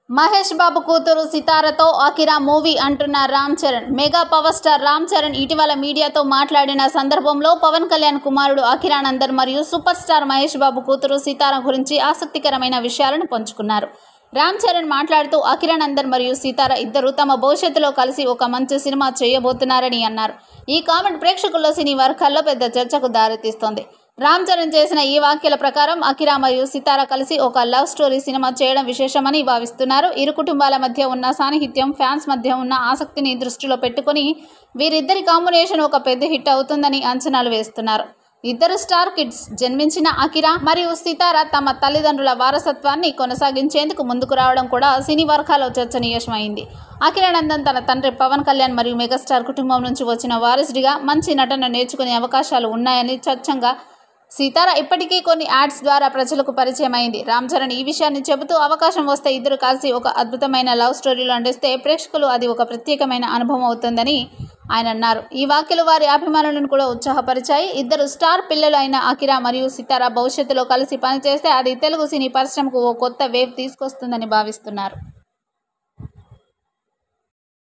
మహేష్ బాబు కూతురు సితారతో Akira movie అంటున్న Ram Charan. Mega power star Ram Charan ఇటీవల మీడియాతో మాట్లాడిన సందర్భంలో పవన్ కళ్యాణ్ కుమారుడు అకిరానందన్ మరియు సూపర్ స్టార్ మహేష్ బాబు కూతురు సితార గురించి ఆసక్తికరమైన విషయాలను పంచుకున్నారు. రామ్ చరణ్ మాట్లాడుతూ అకిరానందన్ మరియు సితార ఇద్దరు తమ భవిష్యత్తులో కలిసి ఒక మంచి సినిమా చేయబోతున్నారని అన్నారు. ఈ కామెంట్ ప్రేక్షకుల్లో సినీ వర్గాల్లో పెద్ద చర్చకు దారితీస్తోంది. రామ్ చరణ్ చేసిన ఈ వ్యాఖ్యల ప్రకారం అకిరా మరియు సితార కలిసి ఒక లవ్ స్టోరీ సినిమా చేయడం విశేషమని భావిస్తున్నారు. ఇరు కుటుంబాల మధ్య ఉన్న సాన్నిహిత్యం, ఫ్యాన్స్ మధ్య ఉన్న ఆసక్తిని దృష్టిలో పెట్టుకుని వీరిద్దరి కాంబినేషన్ ఒక పెద్ద హిట్ అవుతుందని అంచనాలు వేస్తున్నారు. ఇద్దరు స్టార్ కిడ్స్ జన్మించిన అకిరా మరియు సితార తమ తల్లిదండ్రుల వారసత్వాన్ని కొనసాగించేందుకు ముందుకు రావడం కూడా సినీ వర్గాల్లో చర్చనీయాంశమైంది. అకిరానందన్ తన తండ్రి పవన్ కళ్యాణ్ మరియు మెగాస్టార్ కుటుంబం నుంచి వచ్చిన వారసుడిగా మంచి నటన నేర్చుకునే అవకాశాలు ఉన్నాయని చర్చంగా సితార ఇప్పటికీ కొన్ని యాడ్స్ ద్వారా ప్రజలకు పరిచయం అయింది. రామ్ చరణ్ ఈ విషయాన్ని చెబుతూ అవకాశం వస్తే ఇద్దరు కలిసి ఒక అద్భుతమైన లవ్ స్టోరీలో నడిస్తే ప్రేక్షకులు అది ఒక ప్రత్యేకమైన అనుభవం అవుతుందని ఆయన అన్నారు. ఈ వ్యాఖ్యలు వారి అభిమానులను కూడా ఉత్సాహపరిచాయి. ఇద్దరు స్టార్ పిల్లలు అయిన అకిరా మరియు సితార భవిష్యత్తులో కలిసి పనిచేస్తే అది తెలుగు సినీ పరిశ్రమకు ఓ కొత్త వేవ్ తీసుకొస్తుందని భావిస్తున్నారు.